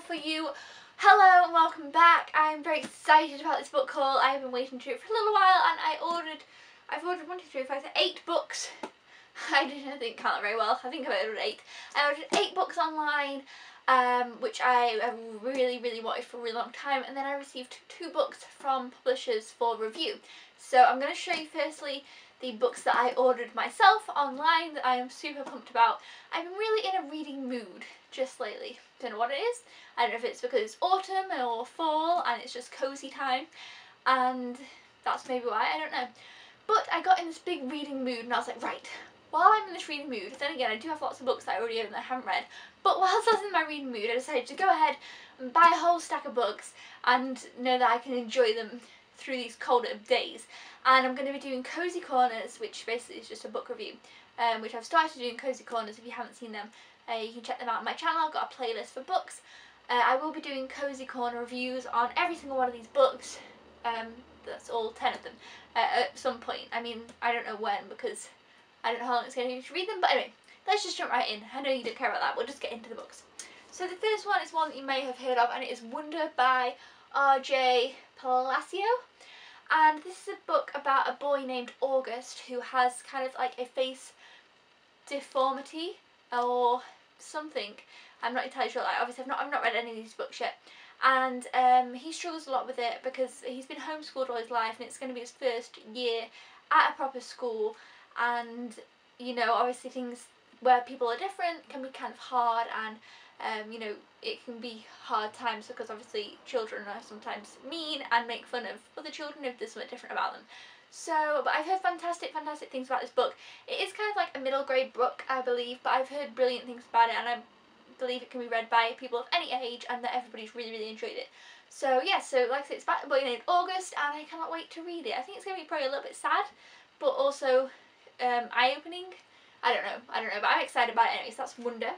for you. Hello and welcome back. I'm very excited about this book haul. I've been waiting to do it for a little while and I've ordered 1, 2, 3, 4, 5, 8 books. I didn't count that very well. I think I ordered 8. I ordered 8 books online, which I really wanted for a really long time, and then I received 2 books from publishers for review. So I'm going to show you firstly the books that I ordered myself online that I am super pumped about. I've been really in a reading mood just lately. Don't know what it is. I don't know if it's because it's autumn or fall and it's just cozy time, and that's maybe why, I don't know. But I got in this big reading mood and I was like, right, while I'm in this reading mood, then again I do have lots of books that I already own that I haven't read, but whilst I was in my reading mood I decided to go ahead and buy a whole stack of books and know that I can enjoy them through these colder days. And I'm going to be doing Cozy Corners, which basically is just a book review, which I've started doing Cozy Corners. If you haven't seen them, you can check them out on my channel. I've got a playlist for books. I will be doing Cozy Corner reviews on every single one of these books, that's all 10 of them, at some point. I mean, I don't know when, because I don't know how long it's going to take to read them, but anyway, let's just jump right in. I know you don't care about that, we'll just get into the books. So the first one is one that you may have heard of, and it is Wonder by R.J. Palacio. And this is a book about a boy named August who has kind of like a face deformity or something. I'm not entirely sure. Like, obviously I've not read any of these books yet, and he struggles a lot with it because he's been homeschooled all his life and it's going to be his first year at a proper school, and you know, obviously things where people are different can be kind of hard, and you know, it can be hard times because obviously children are sometimes mean and make fun of other children if there's something different about them. So, but I've heard fantastic things about this book. It is kind of like a middle grade book, I believe, but I've heard brilliant things about it, and I believe it can be read by people of any age and that everybody's really enjoyed it. So yeah, so like I said, it's about a boy named August and I cannot wait to read it. I think it's going to be probably a little bit sad, but also eye-opening. I don't know, but I'm excited about it anyway, so that's Wonder.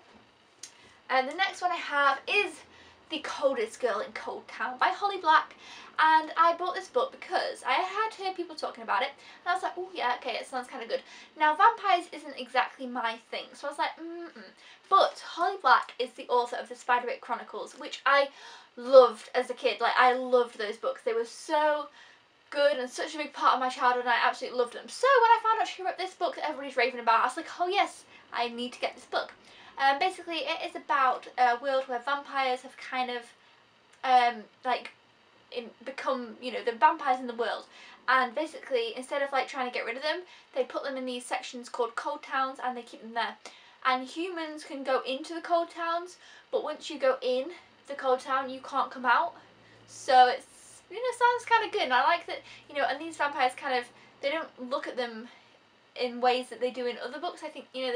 And the next one I have is The Coldest Girl in Cold Town by Holly Black, and I bought this book because I had heard people talking about it and I was like, oh yeah, okay, it sounds kind of good. Now vampires isn't exactly my thing, so I was like, but Holly Black is the author of the Spiderwick Chronicles, which I loved as a kid. Like, I loved those books. They were so good and such a big part of my childhood, and I absolutely loved them. So when I found out she wrote this book that everybody's raving about, I was like, oh yes, I need to get this book. Basically it is about a world where vampires have kind of become, you know, the vampires in the world, and basically instead of like trying to get rid of them, they put them in these sections called cold towns and they keep them there. And humans can go into the cold towns, but once you go in the cold town you can't come out. So it's, you know, sounds kind of good, and I like that, you know, and these vampires kind of, they don't look at them in ways that they do in other books. I think, you know,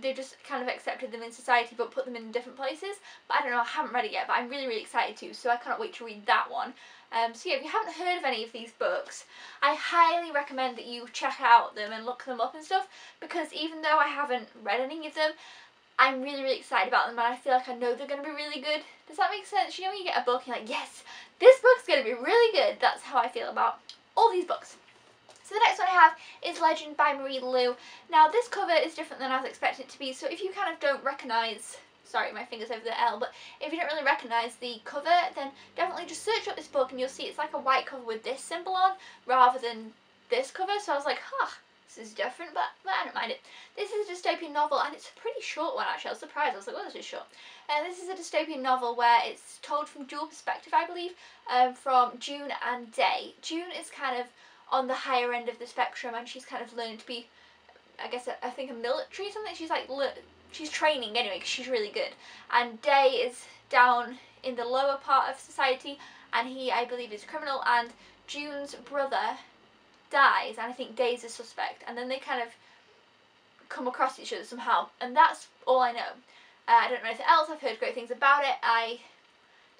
they just kind of accepted them in society but put them in different places. But I don't know, I haven't read it yet, but I'm really excited to, so I cannot wait to read that one. So yeah, if you haven't heard of any of these books, I highly recommend that you check out them and look them up and stuff, because even though I haven't read any of them, I'm really excited about them and I feel like I know they're going to be really good. Does that make sense? You know when you get a book and you're like, yes, this book's going to be really good. That's how I feel about all these books. So the next one I have is Legend by Marie Lu. Now this cover is different than I was expecting it to be, so if you kind of don't recognise, sorry my finger's over the L, but if you don't really recognise the cover, then definitely just search up this book and you'll see it's like a white cover with this symbol on rather than this cover. So I was like, huh, this is different, but I don't mind it. This is a dystopian novel and it's a pretty short one actually. I was surprised, I was like, oh, this is short. This is a dystopian novel where it's told from dual perspective, I believe, from June and Day. June is kind of on the higher end of the spectrum and she's kind of learned to be, I guess, I think a military or something. She's like, she's training anyway because she's really good. And Day is down in the lower part of society and he, I believe, is a criminal, and June's brother dies and I think Day's a suspect, and then they kind of come across each other somehow, and that's all I know. I don't know anything else. I've heard great things about it.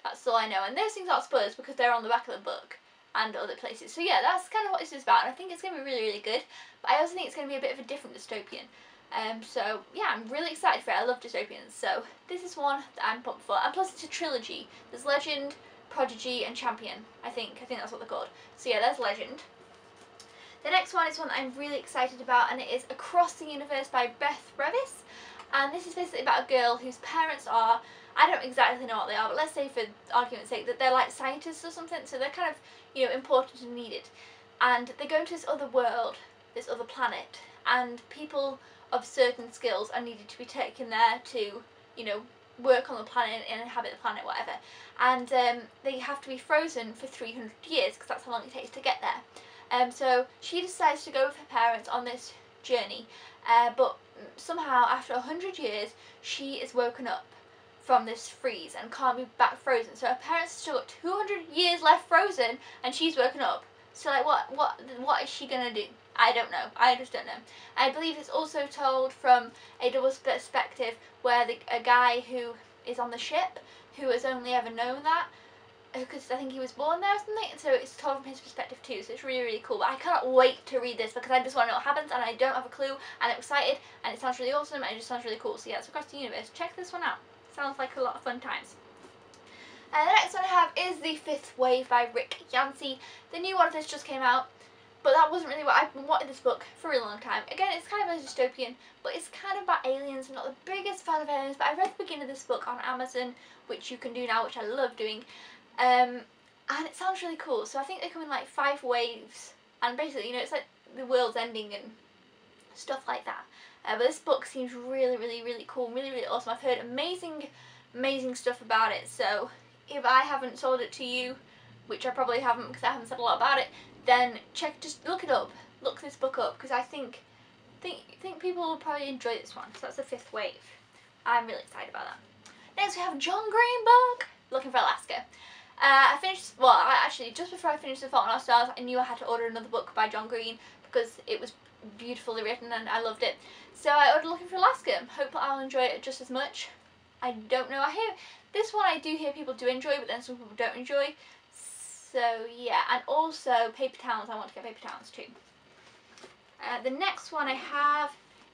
That's all I know, and those things aren't spoilers because they're on the back of the book and other places. So yeah, that's kind of what this is about, and I think it's going to be really good, but I also think it's going to be a bit of a different dystopian. So yeah, I'm really excited for it. I love dystopians, so this is one that I'm pumped for, and plus it's a trilogy. There's Legend, Prodigy and Champion, I think that's what they're called. So yeah, there's Legend. The next one is one that I'm really excited about, and it is Across the Universe by Beth Revis. And this is basically about a girl whose parents are, I don't exactly know what they are, but let's say for argument's sake that they're like scientists or something, so they're kind of, you know, important and needed. And they go to this other world, this other planet, and people of certain skills are needed to be taken there to, you know, work on the planet and inhabit the planet, whatever. And they have to be frozen for 300 years, because that's how long it takes to get there. So she decides to go with her parents on this journey, but somehow after 100 years she is woken up from this freeze and can't be back frozen. So her parents still got 200 years left frozen and she's woken up. So like what is she gonna do? I don't know. I just don't know. I believe it's also told from a double perspective where a guy who is on the ship who has only ever known that, because I think he was born there or something, so it's told from his perspective too, so it's really, really cool. But I cannot wait to read this because I just want to know what happens and I don't have a clue, and I'm excited and it sounds really awesome and it just sounds really cool. So yeah, it's Across the Universe. Check this one out. Sounds like a lot of fun times. And the next one I have is The Fifth Wave by Rick Yancey. The new one of this just came out, but that wasn't really what I've been wanting this book for a really long time. Again, it's kind of a dystopian, but it's kind of about aliens. I'm not the biggest fan of aliens, but I read the beginning of this book on Amazon, which you can do now, which I love doing. And it sounds really cool. So I think they come in like 5 waves, and basically, you know, it's like the world's ending and stuff like that. But this book seems really, really, really cool, really, really awesome. I've heard amazing stuff about it. So if I haven't sold it to you, which I probably haven't because I haven't said a lot about it, then just look it up. Look this book up, because I think people will probably enjoy this one. So that's The Fifth Wave. I'm really excited about that. Next we have a John Green book, Looking for Alaska. Actually, just before I finished The Fault in Our Stars, I knew I had to order another book by John Green because it was beautifully written and I loved it. So I ordered Looking for Alaska. Hope I'll enjoy it just as much. I don't know. I hear this one, I do hear people do enjoy, but then some people don't enjoy. So yeah, and also Paper Towns. I want to get Paper Towns too. The next one I have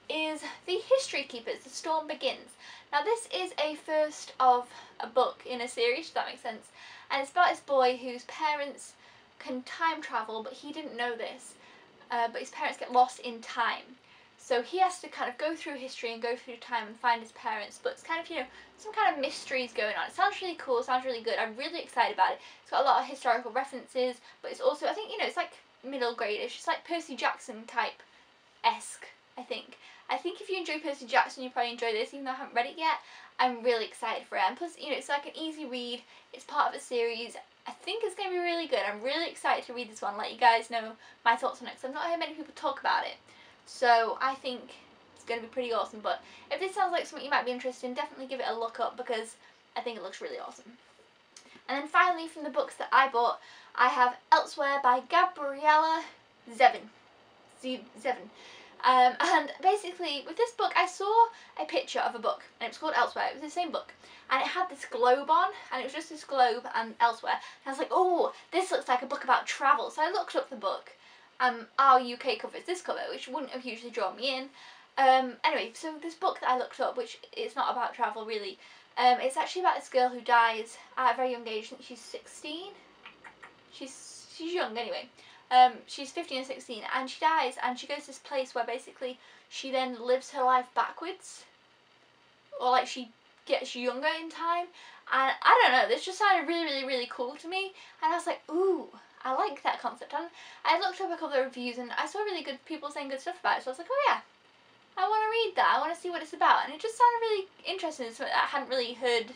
is The History Keepers, The Storm Begins. Now this is a first of a book in a series, if that makes sense. And it's about this boy whose parents can time travel, but he didn't know this. But his parents get lost in time. So he has to kind of go through history and go through time and find his parents. But it's kind of, you know, some kind of mysteries going on. It sounds really cool, sounds really good. I'm really excited about it. It's got a lot of historical references, but it's also, I think, you know, it's like middle grade-ish. It's like Percy Jackson type-esque, I think. I think if you enjoy Percy Jackson, you probably enjoy this, even though I haven't read it yet. I'm really excited for it. And plus, you know, it's like an easy read. It's part of a series. I think it's going to be really good. I'm really excited to read this one, let you guys know my thoughts on it, because I've not heard many people talk about it. So I think it's going to be pretty awesome. But if this sounds like something you might be interested in, definitely give it a look up, because I think it looks really awesome. And then finally, from the books that I bought, I have Elsewhere by Gabriella Zevin. And basically, with this book, I saw a picture of a book, and it was called Elsewhere. It was the same book, and it had this globe on, and it was just this globe and Elsewhere. And I was like, oh, this looks like a book about travel. So I looked up the book. Our UK cover is this cover, which wouldn't have usually drawn me in. Anyway, so this book that I looked up, which is not about travel really, it's actually about this girl who dies at a very young age. I think she's 16. She's young anyway. She's 15 or 16, and she dies, and she goes to this place where basically she then lives her life backwards, or like she gets younger in time, and I don't know, this just sounded really, really, really cool to me, and I was like, ooh, I like that concept. And I looked up a couple of reviews, and I saw really good people saying good stuff about it, so I was like, oh yeah, I want to read that, I want to see what it's about, and it just sounded really interesting, something that I hadn't really heard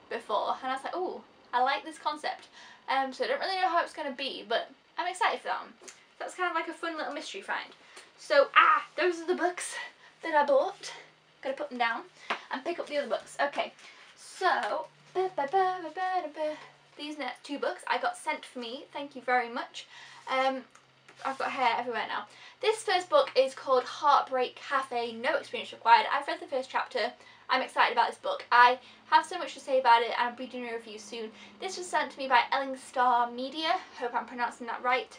before, and I was like, ooh, I like this concept. So I don't really know how it's going to be, but I'm excited for that one. That's kind of like a fun little mystery find. So, those are the books that I bought. Gotta put them down and pick up the other books. Okay, so, these next 2 books I got sent for me. Thank you very much. I've got hair everywhere now. This first book is called Heartbreak Cafe, No Experience Required. I've read the first chapter. I'm excited about this book. I have so much to say about it, and I'll be doing a review soon. This was sent to me by Ellingstar Media. Hope I'm pronouncing that right.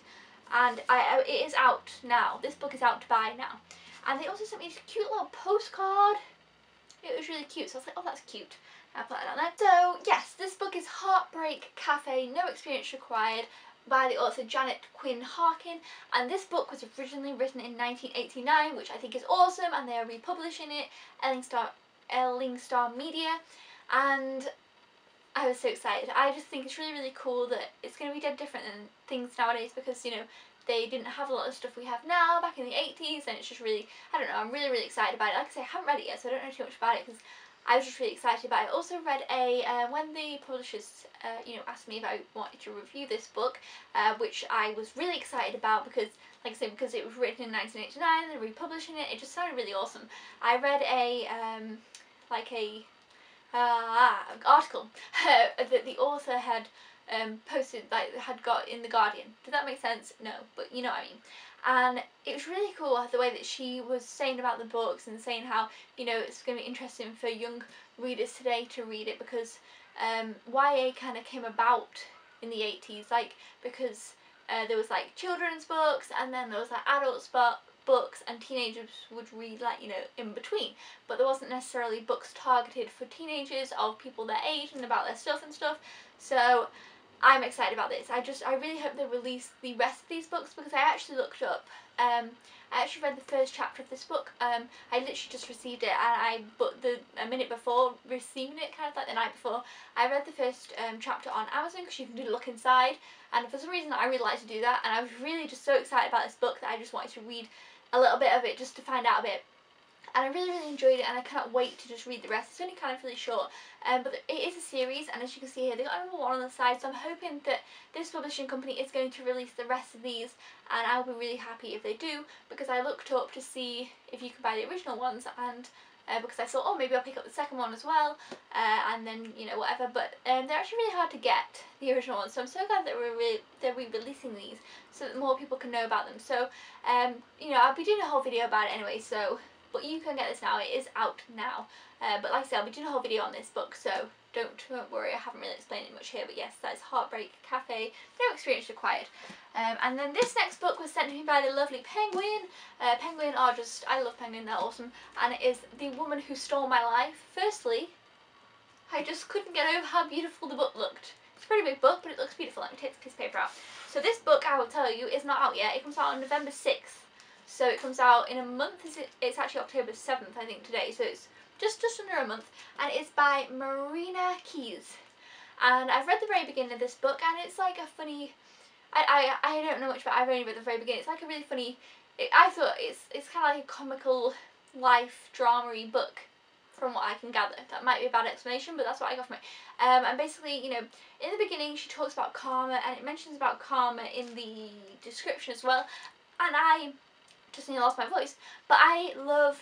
And it is out now. This book is out to buy now. And they also sent me this cute little postcard. It was really cute, so I was like, oh, that's cute. I'll put that on there. So, yes, this book is Heartbreak Cafe, No Experience Required, by the author Janet Quinn Harkin, and this book was originally written in 1989, which I think is awesome, and they are republishing it. Ellingstar Star Media, and I was so excited. I just think it's really, really cool that it's going to be dead different than things nowadays, because, you know, they didn't have a lot of stuff we have now back in the 80s, and it's just really, I don't know, I'm really, really excited about it. Like I say, I haven't read it yet, so I don't know too much about it, because I was just really excited about it. I also read when the publishers, asked me if I wanted to review this book, which I was really excited about, because, like I said, because it was written in 1989 and they're republishing it, it just sounded really awesome. I read article that the author had posted, like, had got in the Guardian. Did that make sense? No, but you know what I mean. And it was really cool the way that she was saying about the books, and saying how, you know, it's going to be interesting for young readers today to read it, because YA kind of came about in the 80s, like, because there was like children's books, and then there was like adults books, and teenagers would read, like, you know, in between, but there wasn't necessarily books targeted for teenagers of people their age and about their stuff and stuff. So I'm excited about this. I really hope they release the rest of these books, because I actually looked up, I actually read the first chapter of this book. I literally just received it, and a minute before receiving it, kind of like the night before, I read the first chapter on Amazon, because you can do look inside, and for some reason I really like to do that, and I was really just so excited about this book that I just wanted to read a little bit of it just to find out a bit. And I really, really enjoyed it, and I cannot wait to just read the rest. It's only kind of really short, but it is a series, and as you can see here, they got number 1 on the side, so I'm hoping that this publishing company is going to release the rest of these, and I'll be really happy if they do, because I looked up to see if you could buy the original ones, and because I thought, oh, maybe I'll pick up the second one as well, and then, you know, whatever, but they're actually really hard to get, the original ones, so I'm so glad that they're re-releasing these, so that more people can know about them. So, you know, I'll be doing a whole video about it anyway, so, but you can get this now, it is out now, but like I said, I'll be doing a whole video on this book, so don't worry, I haven't really explained it much here, but yes, that is Heartbreak Cafe, no experience required. And then this next book was sent to me by the lovely Penguin. Penguin are just, I love Penguin, they're awesome, and it is The Woman Who Stole My Life. Firstly, I just couldn't get over how beautiful the book looked. It's a pretty big book, but it looks beautiful. Let me take the piece of paper out. So this book, I will tell you, is not out yet. It comes out on November 6th. So it comes out in a month. It's actually October 7th, I think, today. So it's just under a month. And it's by Marina Keys. And I've read the very beginning of this book, and it's like a funny... I don't know much, but I've only read the very beginning. It's like a really funny... I thought it's kind of like a comical life drama-y book, from what I can gather. That might be a bad explanation, but that's what I got from it. And basically, you know, in the beginning she talks about karma, and it mentions about karma in the description as well. And I just nearly lost my voice, but I love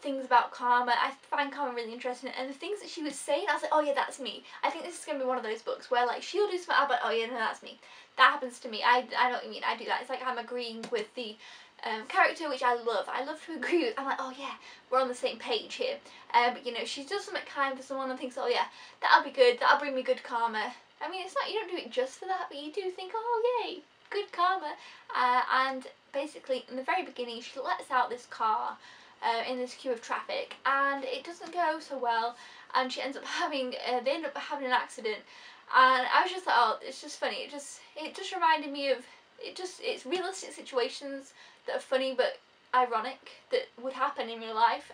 things about karma. I find karma really interesting, and the things that she was saying, I was like, oh yeah, that's me. I think this is going to be one of those books where, like, she'll do something, I'm like, oh yeah, no, that's me. That happens to me. I know what you mean. I do that. It's like I'm agreeing with the character, which I love. I love to agree with. I'm like, oh yeah, we're on the same page here. But you know, she does something kind for someone and thinks, oh yeah, that'll be good. That'll bring me good karma. I mean, it's not, you don't do it just for that, but you do think, oh yay, good karma. And basically, in the very beginning, she lets out this car in this queue of traffic, and it doesn't go so well, and she ends up having, they end up having an accident, and I was just like, oh, it's just funny. It just reminded me of, it's realistic situations that are funny but ironic that would happen in real life.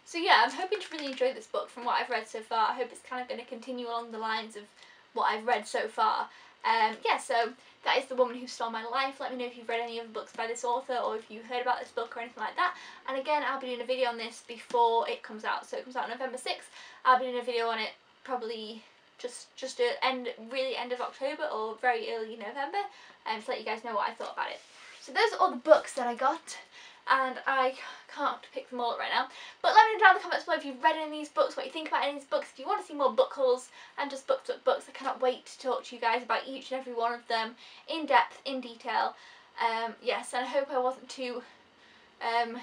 So yeah, I'm hoping to really enjoy this book from what I've read so far. I hope it's kind of going to continue along the lines of what I've read so far. Yeah, so that is The Woman Who Stole My Life. Let me know if you've read any other books by this author, or if you've heard about this book or anything like that. And again, I'll be doing a video on this before it comes out. So it comes out November 6th. I'll be doing a video on it probably just at end of October or very early November, to let you guys know what I thought about it. So those are all the books that I got, and I can't pick them all up right now. But let me know down in the comments below if you've read any of these books, what you think about any of these books. If you want to see more book hauls and just books, I cannot wait to talk to you guys about each and every one of them in depth, in detail. Yes, and I hope I wasn't too and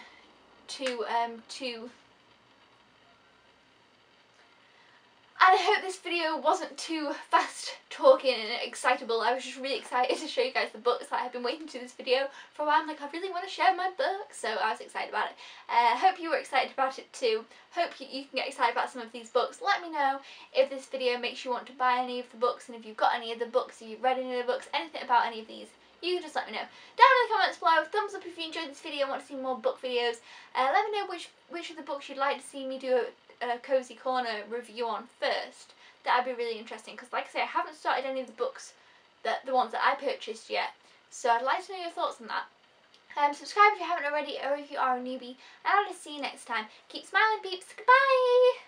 I hope this video wasn't too fast talking and excitable. I was just really excited to show you guys the books. Like, I've been waiting to do this video for a while. I'm like, I really want to share my book, so I was excited about it. Hope you were excited about it too. Hope you can get excited about some of these books. Let me know if this video makes you want to buy any of the books, and if you've got any of the books, if you've read any of the books, anything about any of these, you can just let me know. Down in the comments below, thumbs up if you enjoyed this video and want to see more book videos. Let me know which of the books you'd like to see me do a Cozy Corner review on first. That'd be really interesting, because like I say, I haven't started any of the books, the ones that I purchased yet, so I'd like to know your thoughts on that. Subscribe if you haven't already, or if you are a newbie, and I'll just see you next time. Keep smiling, peeps. Goodbye!